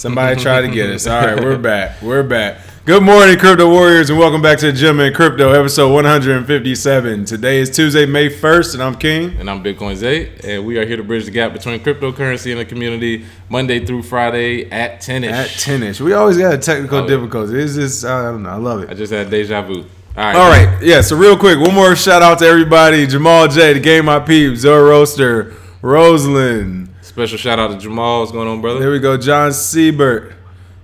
Somebody tried to get us. All right, we're back. We're back. Good morning, Crypto Warriors, and welcome back to the Gym and Crypto, episode 157. Today is Tuesday, May 1st, and I'm King. And I'm Bitcoin Zay, and we are here to bridge the gap between cryptocurrency and the community, Monday through Friday at 10-ish. At 10-ish. We always got a technical difficulty. It's just, I don't know, I love it. I just had deja vu. All right. Yeah, so real quick, one more shout out to everybody. Jamal J, the Game My Peep, Zoe Roaster, Rosalind. Special shout out to Jamal. What's going on, brother? There we go. John Siebert.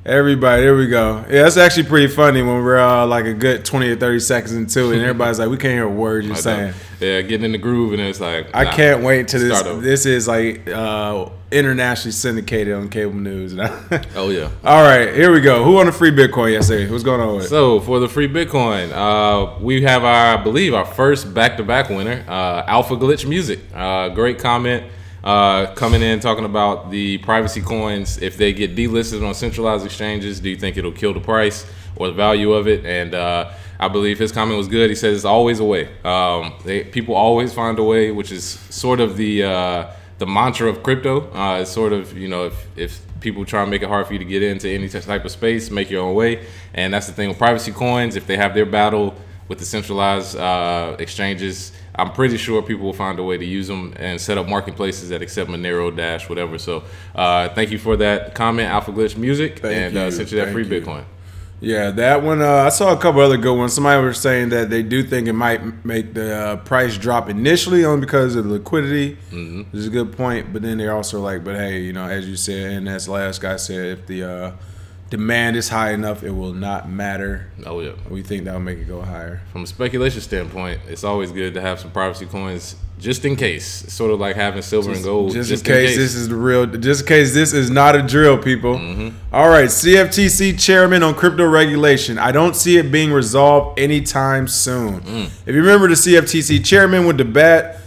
Everybody, there we go. Yeah, that's actually pretty funny when we're like a good 20 or 30 seconds into it, and everybody's like, we can't hear a word you're saying. Yeah, getting in the groove, and it's like, I can't wait to this. This is like internationally syndicated on cable news. Oh, yeah. All right, here we go. Who won the free Bitcoin yesterday? What's going on with it? So, for the free Bitcoin, we have, I believe, our first back-to-back winner, Alpha Glitch Music. Great comment. Coming in talking about the privacy coins, if they get delisted on centralized exchanges, do you think it'll kill the price or the value of it? And I believe his comment was good. He says it's always a way. People always find a way, which is sort of the mantra of crypto. It's sort of, you know, if people try and make it hard for you to get into any type of space, make your own way. And that's the thing with privacy coins. If they have their battle with the centralized exchanges, I'm pretty sure people will find a way to use them and set up marketplaces that accept Monero, Dash, whatever. So thank you for that comment, Alpha Glitch Music, sent you that free Bitcoin. Yeah, that one, I saw a couple other good ones. Somebody was saying that they do think it might make the price drop initially only because of the liquidity, which is a good point. But then they're also like, but hey, you know, as you said, and as last guy said, if the demand is high enough, it will not matter. Oh yeah, we think that'll make it go higher. From a speculation standpoint, it's always good to have some privacy coins just in case. It's sort of like having silver and gold. Just in case this is the real. Just in case this is not a drill, people. All right, CFTC chairman on crypto regulation. I don't see it being resolved anytime soon. If you remember, the CFTC chairman with the bat,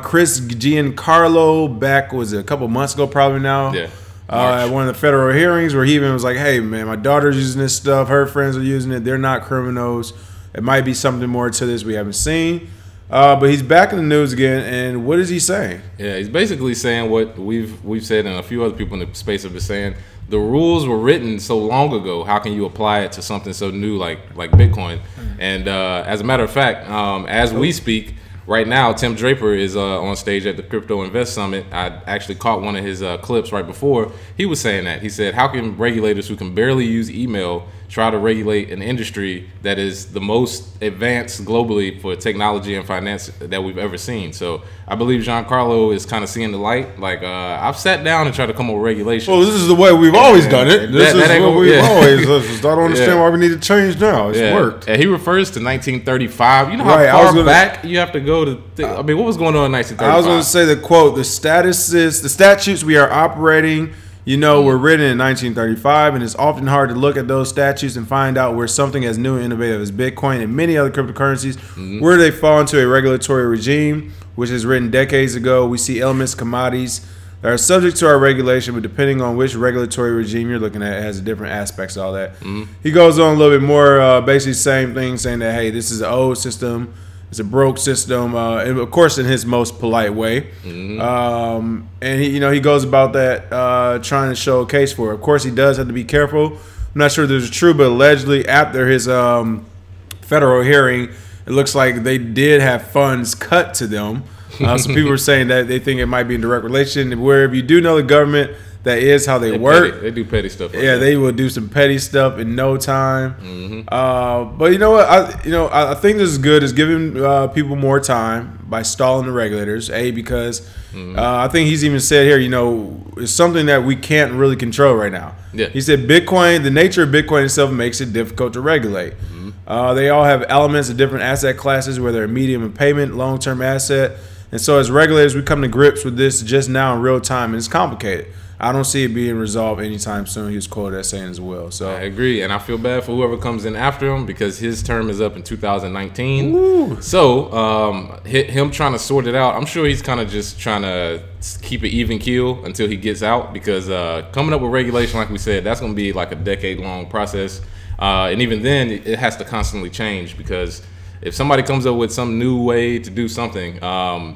Chris Giancarlo, back was it a couple months ago, probably now. Yeah. At one of the federal hearings where he even was like, hey, man, my daughter's using this stuff. Her friends are using it. They're not criminals. It might be something more to this we haven't seen. But he's back in the news again. And what is he saying? Yeah, he's basically saying what we've said and a few other people in the space have been saying. The rules were written so long ago. How can you apply it to something so new like Bitcoin? And as a matter of fact, as we speak, right now, Tim Draper is on stage at the Crypto Invest Summit. I actually caught one of his clips right before. He was saying that. He said, how can regulators who can barely use email try to regulate an industry that is the most advanced globally for technology and finance that we've ever seen? So I believe Giancarlo is kind of seeing the light. Like, I've sat down and tried to come up with regulations. Well, this is the way we've always done it. This is what we've always I don't understand why we need to change now. It's worked. And he refers to 1935. You know how far back you have to go to I mean, what was going on in 1935? I was going to say the quote, the statutes we are operating, you know, were written in 1935, and it's often hard to look at those statutes and find out where something as new and innovative as Bitcoin and many other cryptocurrencies, where they fall into a regulatory regime, which is written decades ago. We see elements, commodities that are subject to our regulation, but depending on which regulatory regime you're looking at, it has different aspects of all that. He goes on a little bit more, basically same thing, saying that, hey, this is an old system. It's a broke system, and of course, in his most polite way. And he, you know, he goes about that, trying to show a case for it. Of course, he does have to be careful. I'm not sure if this is true, but allegedly, after his federal hearing, it looks like they did have funds cut to them. Some people are saying that they think it might be in direct relation. Where if you do know the government, that is how they work. They do petty stuff. Like that. They will do some petty stuff in no time. But you know what? I think this is good. Is giving people more time by stalling the regulators. Because I think he's even said here, you know, it's something that we can't really control right now. Yeah. He said Bitcoin, the nature of Bitcoin itself makes it difficult to regulate. They all have elements of different asset classes, whether a medium of payment, long-term asset. And so as regulators, we come to grips with this just now in real time, and it's complicated. I don't see it being resolved anytime soon. He was quoted as saying as well. So I agree, and I feel bad for whoever comes in after him because his term is up in 2019. Ooh. So him trying to sort it out, I'm sure he's kind of just trying to keep it even keel until he gets out, because coming up with regulation, like we said, that's going to be like a decade-long process. And even then, it has to constantly change because if somebody comes up with some new way to do something,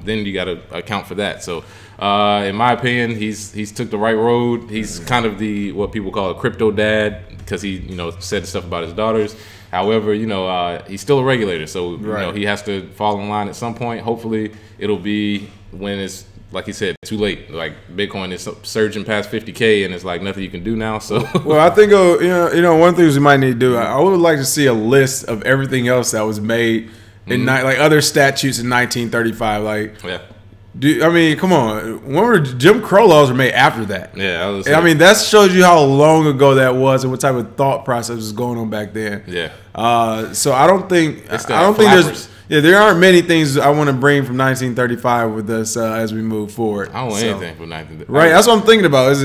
then you got to account for that. So, in my opinion, he's took the right road. He's kind of what people call a crypto dad because he, said stuff about his daughters. However, he's still a regulator, so he has to fall in line at some point. Hopefully, it'll be when it's, like he said, too late. Like Bitcoin is surging past 50K, and it's like nothing you can do now. So, well, I think one of the things we might need to do. I would like to see a list of everything else that was made in like other statutes in 1935. Like, I mean, come on. When were Jim Crow laws were made after that? Yeah, I mean, that shows you how long ago that was and what type of thought process was going on back then. Yeah. So I don't think there aren't many things I want to bring from 1935 with us as we move forward. I don't want anything from 1935. Right, that's what I'm thinking about. I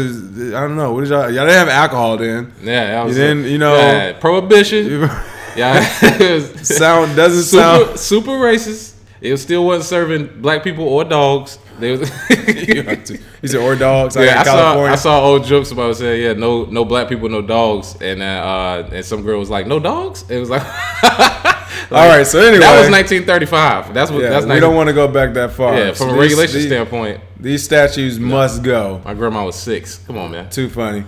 don't know. What is y'all didn't have alcohol then. Yeah, that was prohibition. Doesn't sound super racist. It still wasn't serving black people or dogs. They was he said or dogs. I saw old jokes about saying no black people, no dogs, and some girl was like, no dogs. It was like, all right. So anyway, that was 1935. That's what. Yeah, we don't want to go back that far. Yeah, from a regulation standpoint, these statutes must go. My grandma was 6. Come on, man. Too funny.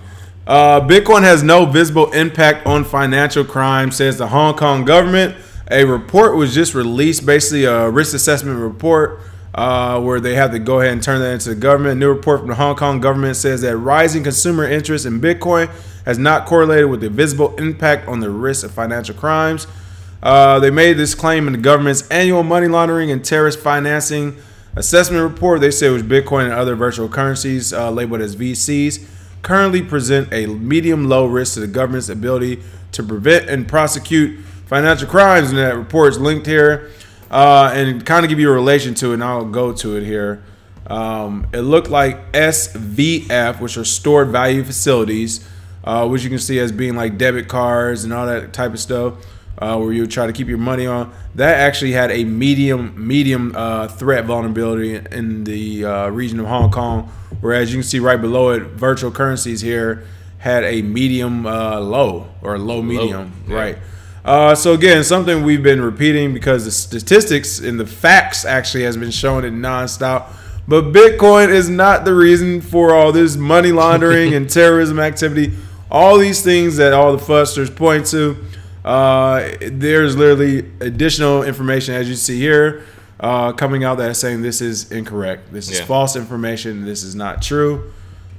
Bitcoin has no visible impact on financial crime, says the Hong Kong government. A report was just released, basically a risk assessment report, where they have to go ahead and turn that into the government. A new report from the Hong Kong government says that rising consumer interest in Bitcoin has not correlated with the visible impact on the risk of financial crimes. They made this claim in the government's annual money laundering and terrorist financing assessment report. They say which Bitcoin and other virtual currencies labeled as VCs currently present a medium-low risk to the government's ability to prevent and prosecute financial crimes. And that report is linked here, and kind of give you a relation to it, and I'll go to it here. It looked like SVF, which are stored value facilities, which you can see as being like debit cards and all that type of stuff, where you try to keep your money on. That actually had a medium threat vulnerability in the region of Hong Kong, whereas you can see right below it, virtual currencies here had a medium low or low medium, right? So again, something we've been repeating because the statistics and the facts actually has been showing it nonstop. But Bitcoin is not the reason for all this money laundering and terrorism activity. All these things that all the fussers point to, there's literally additional information, as you see here, coming out that is saying this is incorrect. This is false information. This is not true.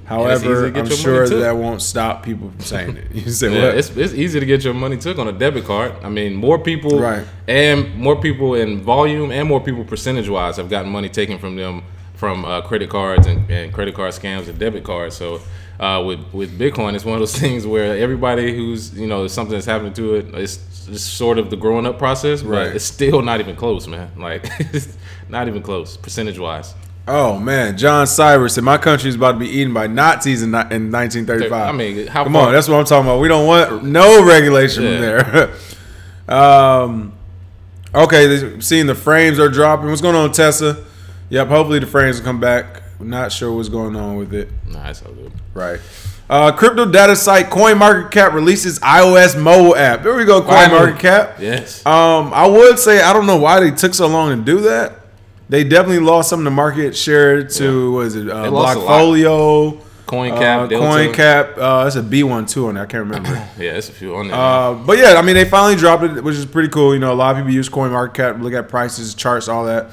However, I'm sure that won't stop people from saying it. You say what? It's easy to get your money took on a debit card. I mean, more people and more people in volume and more people percentage-wise have gotten money taken from them from credit cards and credit card scams and debit cards. So with Bitcoin, it's one of those things where everybody who's, there's something that's happening to it, it's sort of the growing up process, but it's still not even close, man. Like, it's not even close, percentage-wise. Oh man, John Cyrus said my country is about to be eaten by Nazis in 1935. I mean, come on, that's what I'm talking about. We don't want no regulation from there. Okay, seeing the frames are dropping. What's going on, Tessa? Yep, hopefully the frames will come back. I'm not sure what's going on with it. Nah, it's all good. Right. Crypto data site CoinMarketCap releases iOS mobile app. There we go, CoinMarketCap. Yes. I would say I don't know why they took so long to do that. They definitely lost some of the market share to Blockfolio, CoinCap. It's a B1 too on there. I can't remember. Yeah, it's a few on there. But yeah, I mean they finally dropped it, which is pretty cool. A lot of people use CoinMarketCap, look at prices, charts, all that.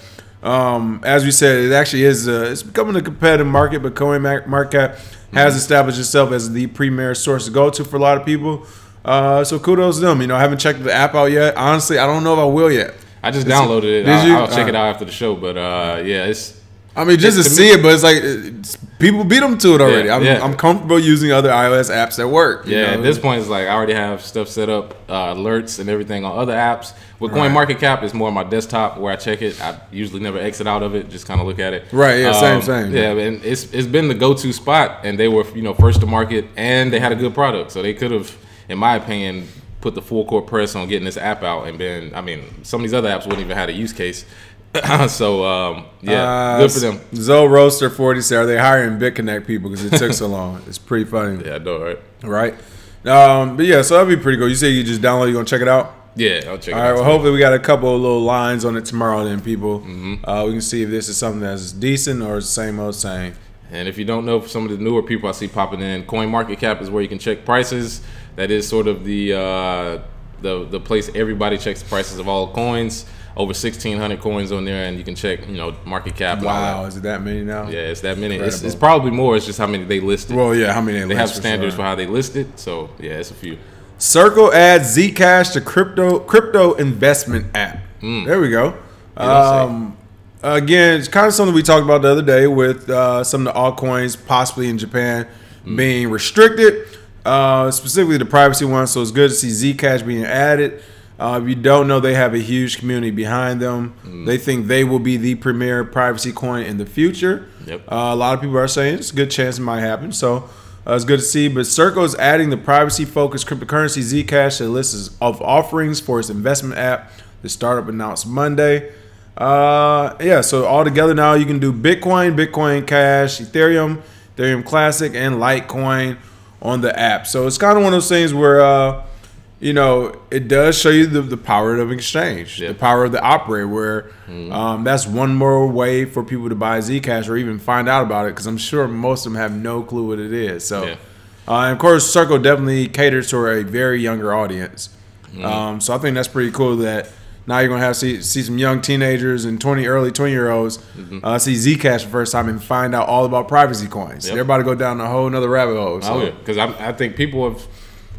As we said, it actually is. It's becoming a competitive market, but CoinMarketCap has established itself as the premier source to go to for a lot of people. So kudos to them. I haven't checked the app out yet. Honestly, I don't know if I will yet. I just downloaded it. I'll check it out after the show. But it's. I mean, just to see it, but it's like people beat them to it already. I'm comfortable using other iOS apps that work. At this point, it's like I already have stuff set up, alerts and everything on other apps. With CoinMarketCap, it's more on my desktop where I check it. I usually never exit out of it; just kind of look at it. Right. Yeah. Same. Yeah, and it's been the go-to spot, and they were first to market, and they had a good product, so they could have, in my opinion, put the full court press on getting this app out, and been. I mean, some of these other apps wouldn't even have a use case. So good for them. Zoe Roaster 40 said, "Are they hiring BitConnect people because it took so long?" It's pretty funny. Yeah, I know, right? Right. But yeah, so that'd be pretty cool. You say you just download, you gonna check it out? Yeah, I'll check it out. All right, well, hopefully we got a couple of little lines on it tomorrow then, people. We can see if this is something that's decent or the same old same. And if you don't know, for some of the newer people I see popping in, CoinMarketCap is where you can check prices. That is sort of the place everybody checks the prices of all coins. Over 1,600 coins on there, and you can check, market cap. Wow, is it that many now? Yeah, it's that many. It's probably more. It's just how many they listed. Well, yeah, how many they have standards for how they list it. So yeah, it's a few. Circle adds Zcash to crypto investment app. There we go. Again, it's kind of something we talked about the other day with some of the altcoins possibly in Japan being restricted, specifically the privacy one. So it's good to see Zcash being added. If you don't know, they have a huge community behind them. They think they will be the premier privacy coin in the future. Yep. A lot of people are saying it's a good chance it might happen. So it's good to see. But Circle is adding the privacy-focused cryptocurrency Zcash to the list of offerings for its investment app. The startup announced Monday. So all together now you can do Bitcoin, Bitcoin Cash, Ethereum, Ethereum Classic, and Litecoin on the app. So it's kind of one of those things where it does show you the power of exchange, the power of the operator, where that's one more way for people to buy Zcash or even find out about it, because I'm sure most of them have no clue what it is. So, and of course, Circle definitely caters to a very younger audience. So I think that's pretty cool that now you're going to have see some young teenagers and early 20-year-olds see Zcash for the first time and find out all about privacy coins. They're about to go down a whole nother rabbit hole. So. Oh, yeah, because I think people have...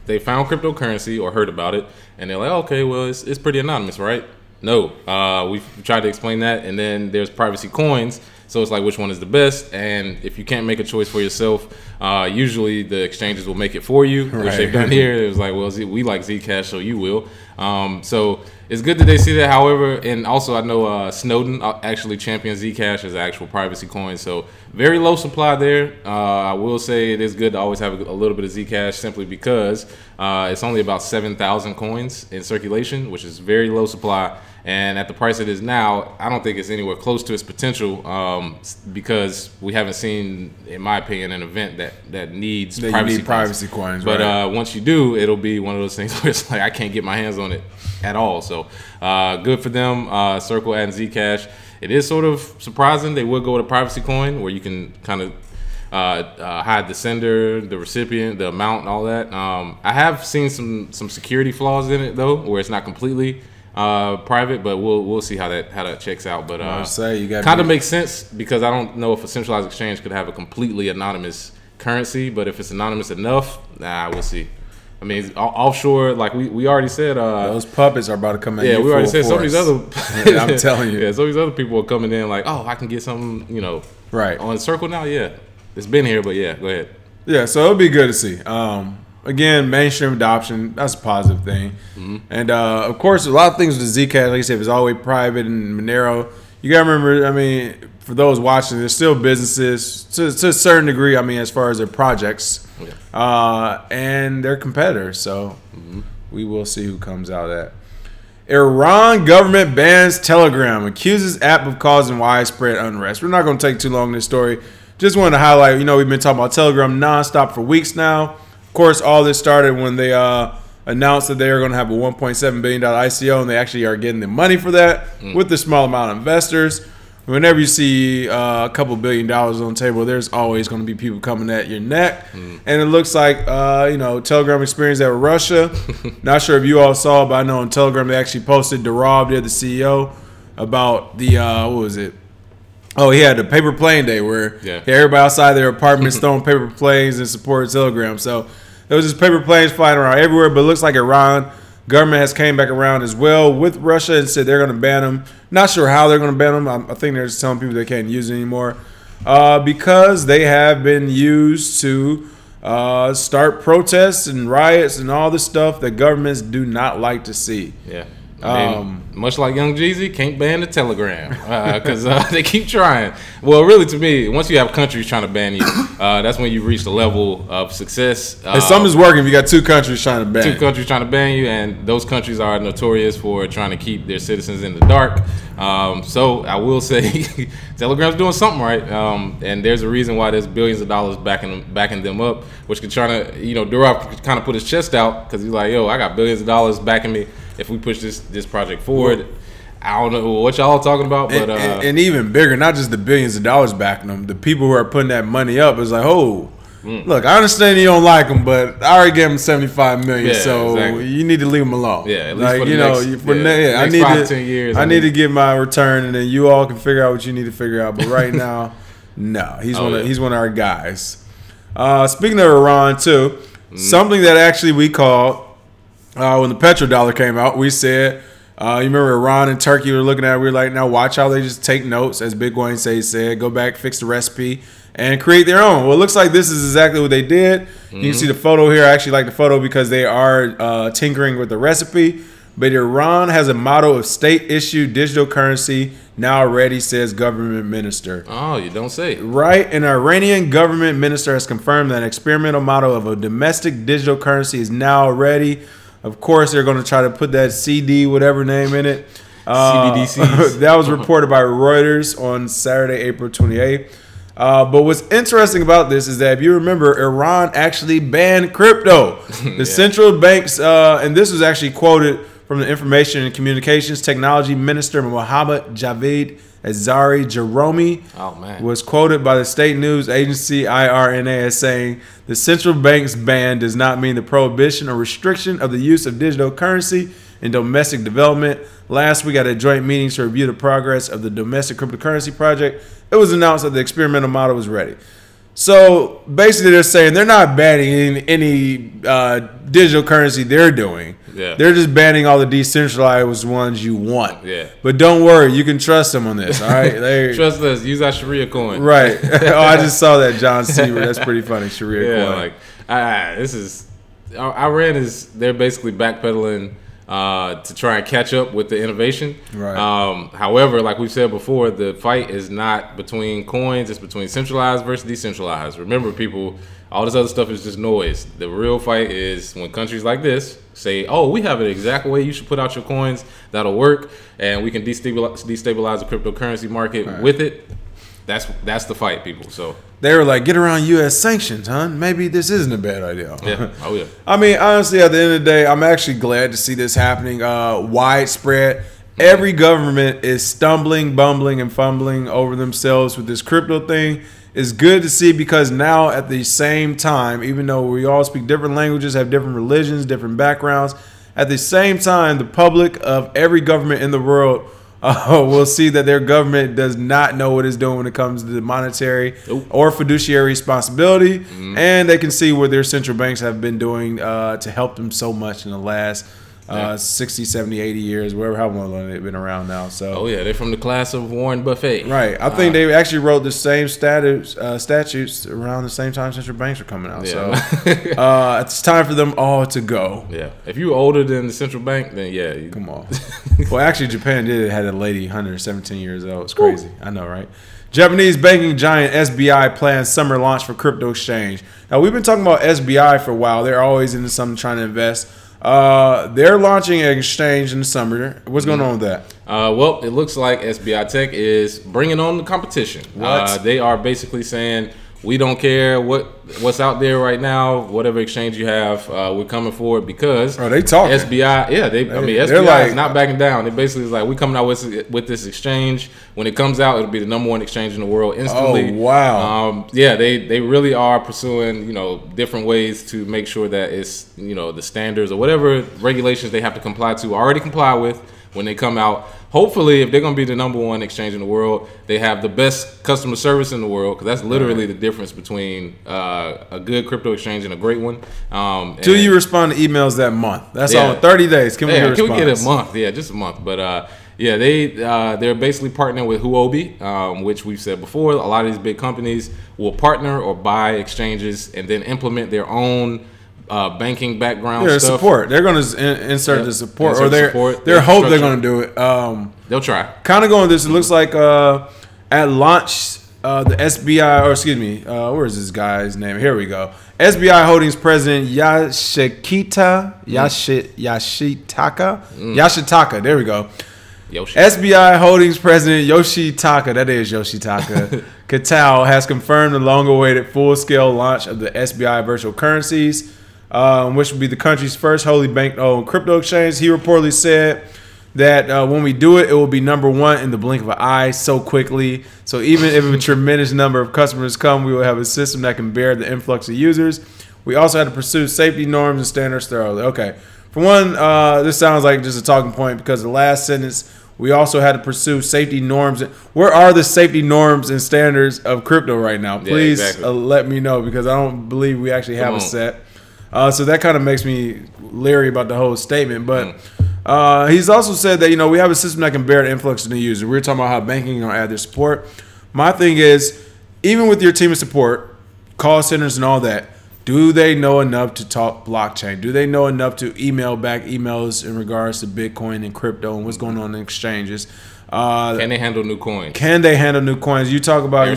They found cryptocurrency or heard about it, and they're like, okay, well, it's pretty anonymous, right? No. We've tried to explain that, and then there's privacy coins, so it's like, which one is the best? And if you can't make a choice for yourself, usually the exchanges will make it for you, which they've done here. It was like, well, we like Zcash, so you will. So it's good that they see that. However, and also I know Snowden actually champions Zcash as an actual privacy coin. So very low supply there. I will say it is good to always have a little bit of Zcash, simply because it's only about 7,000 coins in circulation, which is very low supply. And at the price it is now, I don't think it's anywhere close to its potential, because we haven't seen, in my opinion, an event that needs privacy coins. But once you do, it'll be one of those things where it's like I can't get my hands on it at all. So good for them. Circle adding Zcash. It is sort of surprising they would go with a privacy coin where you can kind of hide the sender, the recipient, the amount, and all that. I have seen some security flaws in it though, where it's not completely private, but we'll see how that checks out. But kind of makes sense, because I don't know if a centralized exchange could have a completely anonymous currency, but if it's anonymous enough, we'll see. I mean, offshore, like we already said, those puppets are about to come in. Yeah, we already said some of these other. I'm telling you, some of these other people are coming in like, oh, I can get something, right on the Circle now. Yeah, it's been here, but yeah, go ahead. Yeah, so it'll be good to see. Again, mainstream adoption, that's a positive thing. And of course, a lot of things with the Zcash, like I said, it's all the way private and Monero. You gotta remember, I mean, for those watching, there's still businesses to a certain degree, I mean, as far as their projects, and their competitors. So we will see who comes out of that. Iran government bans Telegram, accuses app of causing widespread unrest. We're not going to take too long in this story. Just wanted to highlight, we've been talking about Telegram nonstop for weeks now. Of course, all this started when they announced that they are going to have a $1.7 billion ICO, and they actually are getting the money for that with the small amount of investors. Whenever you see a couple $1 billion on the table, there's always going to be people coming at your neck. And it looks like, Telegram experienced that with Russia. Not sure if you all saw, but I know on Telegram they actually posted Durov, the CEO, about the, what was it? Oh, he had the paper plane day where everybody outside their apartments throwing paper planes in support of Telegram. So there was just paper planes flying around everywhere, but it looks like Iran government has came back around as well with Russia and said they're going to ban them. Not sure how they're going to ban them. I think they're just telling people they can't use it anymore because they have been used to start protests and riots and all the stuff that governments do not like to see. Yeah. I mean, much like Young Jeezy, can't ban the Telegram because they keep trying. Well, really, to me, once you have countries trying to ban you, that's when you reach the level of success. And something's working if you got two countries trying to ban you. Two countries trying to ban you, and those countries are notorious for trying to keep their citizens in the dark. So I will say Telegram's doing something right, and there's a reason why there's billions of dollars backing them up, which could try to, Durov could kind of put his chest out because he's like, yo, I got billions of dollars backing me. if we push this project forward. I don't know what y'all talking about, but and even bigger, not just the billions of dollars backing them. The people who are putting that money up is like, oh, look, I understand you don't like them, but I already gave them $75 million, so you need to leave them alone. Yeah, at least for the next, next 5-10 years. I need to get my return, and then you all can figure out what you need to figure out. But right now, no, he's one of our guys. Speaking of Iran too, something that actually we called when the petrodollar came out, we said. You remember Iran and Turkey were looking at it. We were like, now watch how they just take notes, as Big Wayne said, go back, fix the recipe, and create their own. Well, it looks like this is exactly what they did. You can see the photo here. I actually like the photo because they are tinkering with the recipe. But Iran has a motto of state-issued digital currency now ready, says government minister. Oh, you don't say. Right. An Iranian government minister has confirmed that an experimental model of a domestic digital currency is now ready. Of course, they're going to try to put that CD, whatever name in it. CBDCs. That was reported by Reuters on Saturday, April 28th. But what's interesting about this is that if you remember, Iran actually banned crypto. The central banks, and this was actually quoted from the Information and Communications Technology Minister, Mohammad Javad Azari Jaromi, was quoted by the state news agency IRNA as saying, the central bank's ban does not mean the prohibition or restriction of the use of digital currency in domestic development. Last week at a joint meeting to review the progress of the domestic cryptocurrency project, it was announced that the experimental model was ready. So basically they're saying they're not banning any digital currency they're doing. Yeah. They're just banning all the decentralized ones you want. Yeah. But don't worry, you can trust them on this, all right? Trust us. Use our Sharia coin. Right. Oh, I just saw that, John Seaver. That's pretty funny, Sharia coin. Like, this is... Iran is... They're basically backpedaling to try and catch up with the innovation. Right. However, like we've said before, the fight is not between coins. It's between centralized versus decentralized. Remember, people... All this other stuff is just noise. The real fight is when countries like this say, oh, we have an exact way you should put out your coins that'll work, and we can destabilize the cryptocurrency market with it. That's the fight, people. So they were like, get around U.S. sanctions, huh? Maybe this isn't a bad idea. Yeah. Oh, yeah. I mean, honestly, at the end of the day, I'm actually glad to see this happening widespread. Every government is stumbling, bumbling, and fumbling over themselves with this crypto thing. It's good to see because now at the same time, even though we all speak different languages, have different religions, different backgrounds, at the same time, the public of every government in the world will see that their government does not know what it's doing when it comes to the monetary or fiduciary responsibility. And they can see what their central banks have been doing to help them so much in the last 60, 70, 80 years, how long they've been around now. So, oh yeah, they're from the class of Warren Buffett. Right. I think they actually wrote the same statutes around the same time central banks were coming out. Yeah. So it's time for them all to go. Yeah. If you're older than the central bank, then yeah. Come on. Well, actually, Japan did it. Had a lady, 117 years old. It's crazy. I know, right? Japanese banking giant SBI plans summer launch for crypto exchange. Now, we've been talking about SBI for a while. They're always into something, trying to invest. They're launching an exchange in the summer. What's going on with that? Well, it looks like SBI Tech is bringing on the competition. They are basically saying, we don't care what's out there right now, whatever exchange you have, we're coming for it because they talking. SBI, SBI is not backing down. It basically is like, we coming out with this exchange. When it comes out, it'll be the #1 exchange in the world instantly. Oh, wow. They really are pursuing, different ways to make sure that it's, the standards or whatever regulations they have to comply to, already comply with when they come out. Hopefully, if they're going to be the #1 exchange in the world, they have the best customer service in the world, because that's literally the difference between a good crypto exchange and a great one. Do you respond to emails that month? That's all. 30 days. Can we get a response? Can we get a month? Yeah, just a month. But they're basically partnering with Huobi, which we've said before. A lot of these big companies will partner or buy exchanges and then implement their own banking background stuff. Support. They're going to insert the support, or their hope they're going to do it. They'll try. Kind of going this. It looks like at launch, the SBI, or excuse me, where is this guy's name? Here we go. SBI Holdings President Yashitaka. There we go. SBI Holdings President Yoshitaka, that is Yoshitaka, Katal has confirmed the long-awaited full-scale launch of the SBI virtual currencies. which would be the country's first wholly bank-owned crypto exchange. He reportedly said that when we do it, it will be #1 in the blink of an eye so quickly. So even if a tremendous number of customers come, we will have a system that can bear the influx of users. We also had to pursue safety norms and standards thoroughly. Okay. For one, this sounds like just a talking point because the last sentence, we also had to pursue safety norms. Where are the safety norms and standards of crypto right now? Please let me know because I don't believe we actually have a set. So that kind of makes me leery about the whole statement. But he's also said that, we have a system that can bear the influx of the user. We were talking about how banking is going to add their support. My thing is, even with your team of support, call centers and all that, do they know enough to talk blockchain? Do they know enough to email back emails in regards to Bitcoin and crypto and what's going on in exchanges? Can they handle new coins? Can they handle new coins? You talk about,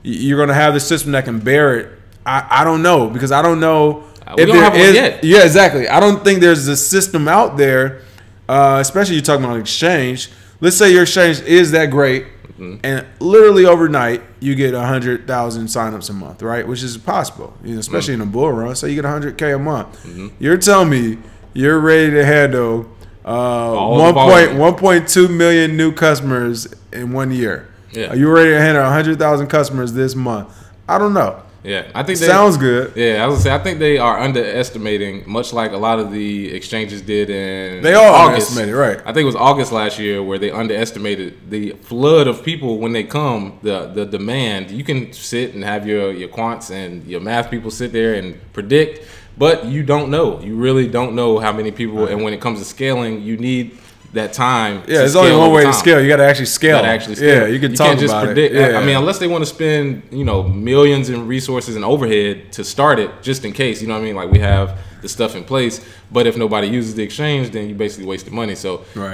you're going to have the system that can bear it. I don't know because I don't know. We don't have one yet. Yeah, exactly. I don't think there's a system out there, especially you're talking about exchange. Let's say your exchange is that great, and literally overnight you get 100,000 signups a month, right? Which is possible, especially in a bull run. So you get 100K a month. You're telling me you're ready to handle 1.2 million new customers in 1 year. Yeah. Are you ready to handle 100,000 customers this month? I don't know. Yeah, I think sounds good. Yeah, I was gonna say I think they are underestimating, much like a lot of the exchanges did in they all August. Underestimated, right? I think it was August last year where they underestimated the flood of people when they come, the demand. You can sit and have your quants and your math people sit there and predict, but you don't know. You really don't know how many people. Right. And when it comes to scaling, you need that time. Yeah, there's only one way to scale. You got to actually scale. Yeah, you can talk can't just about predict. it. Yeah. I mean, unless they want to spend millions in resources and overhead to start it, just in case. You know what I mean? Like we have the stuff in place, but if nobody uses the exchange, then you basically wasted money. So, right.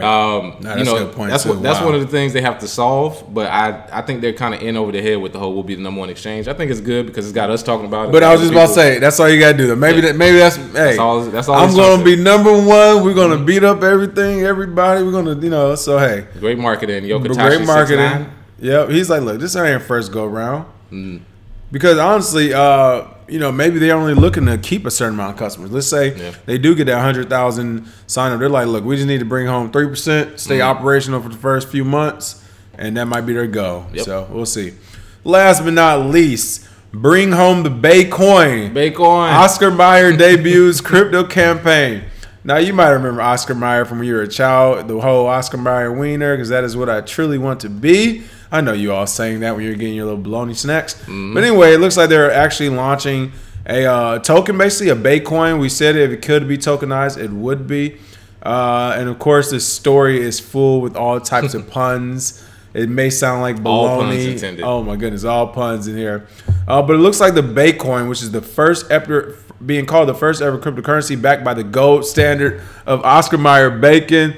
That's a good point. That's one of the things they have to solve. But I think they're kind of in over the head with the whole "we'll be the #1 exchange." I think it's good because it's got us talking about it. But I was just about to say that's all you got to do. Maybe that's that's all. I'm gonna be #1. We're gonna beat up everybody. We're gonna So hey, great marketing. Great marketing. Yep. He's like, look, this ain't first go round. Because honestly, maybe they're only looking to keep a certain amount of customers. Let's say they do get that 100,000 sign up. They're like, look, we just need to bring home 3%, stay operational for the first few months, and that might be their goal. Yep. So we'll see. Last but not least, bring home the Bacoin. Oscar Mayer debuts crypto campaign. Now, you might remember Oscar Mayer from when you were a child, the whole Oscar Mayer wiener, because that is what I truly want to be. I know you all saying that when you're getting your little bologna snacks. But anyway, it looks like they're actually launching a token, basically a Bacoin. We said if it could be tokenized, it would be. And, of course, this story is full with all types of puns. It may sound like bologna. All puns intended. Oh, my goodness, all puns in here. But it looks like the Bacoin, which is the first ever, being called the first ever cryptocurrency backed by the gold standard of Oscar Mayer bacon,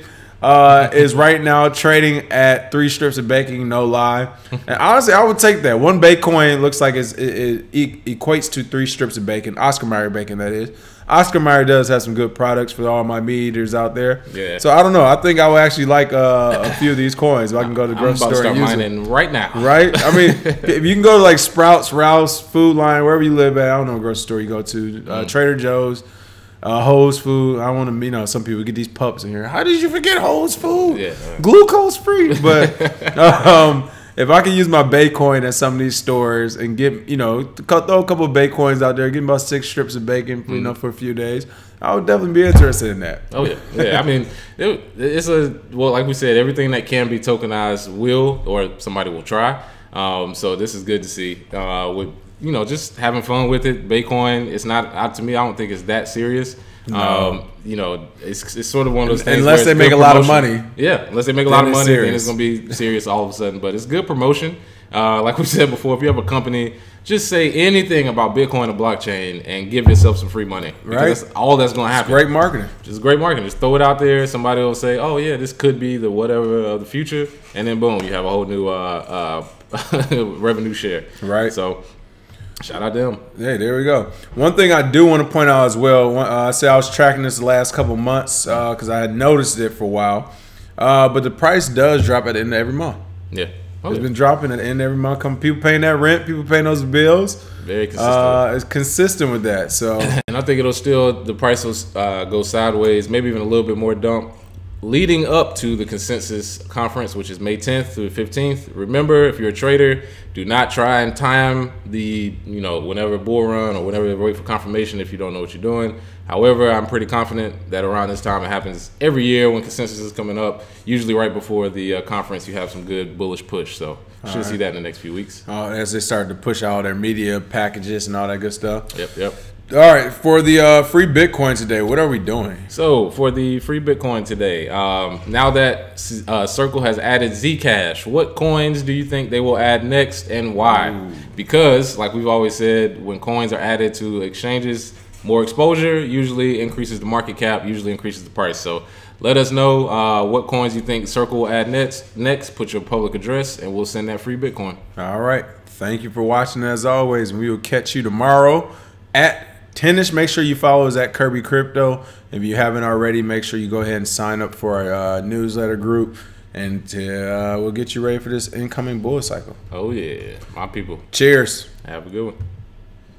is right now trading at 3 strips of bacon, no lie. And honestly, I would take that. One Bacoin looks like it equates to 3 strips of bacon. Oscar Mayer bacon, that is. Oscar Mayer does have some good products for all my meat eaters out there. Yeah. So I don't know. I think I would actually like a few of these coins if I can go to the grocery store and use them. I'm about to start mining right now. Right? I mean, if you can go to like Sprouts, Rouse, Food Line, wherever you live at. I don't know what grocery store you go to. Trader Joe's. Whole's Food. I want to, some people get these pups in here. How did you forget Whole's Food? Yeah, glucose free. But if I can use my Bacoin at some of these stores and get, throw a couple of Bacoins out there, give me about 6 strips of bacon, for a few days, I would definitely be interested in that. Oh yeah, yeah. I mean, it's like we said, everything that can be tokenized will, or somebody will try. So this is good to see. With just having fun with it. Bacoin, it's not, to me, I don't think it's that serious. No. It's sort of one of those things. Unless they make a lot of money. Yeah, unless they make a lot of money, then it's going to be serious all of a sudden. But it's good promotion. Like we said before, if you have a company, just say anything about Bitcoin or blockchain and give yourself some free money. Because that's all that's going to happen. It's great marketing. Just great marketing. Just throw it out there. Somebody will say, oh, yeah, this could be the whatever of the future. And then, boom, you have a whole new revenue share. Right. So shout out to them. Hey, there we go. One thing I do want to point out as well, I said I was tracking this the last couple months because I had noticed it for a while. But the price does drop at the end of every month. Yeah. It's been dropping at the end of every month. People paying that rent, people paying those bills. Very consistent. It's consistent with that. So, and I think the price will go sideways, maybe even a little bit more dump, leading up to the consensus conference, which is May 10th through the 15th. Remember, if you're a trader, do not try and time the, whenever bull run or whenever wait for confirmation if you don't know what you're doing. However, I'm pretty confident that around this time, it happens every year when consensus is coming up. Usually right before the conference, you have some good bullish push. So should see that in the next few weeks. As they start to push all their media packages and all that good stuff. Yep. All right, for the free Bitcoin today, what are we doing? So for the free Bitcoin today, now that Circle has added Zcash, what coins do you think they will add next and why? Ooh. Because like we've always said, when coins are added to exchanges, more exposure usually increases the market cap, usually increases the price. So let us know what coins you think Circle will add next. Put your public address and we'll send that free Bitcoin. All right. Thank you for watching as always. We will catch you tomorrow at 10ish. Make sure you follow us at KRBE Crypto. If you haven't already, make sure you go ahead and sign up for our newsletter group, and we'll get you ready for this incoming bull cycle. Oh yeah, my people. Cheers. Have a good one.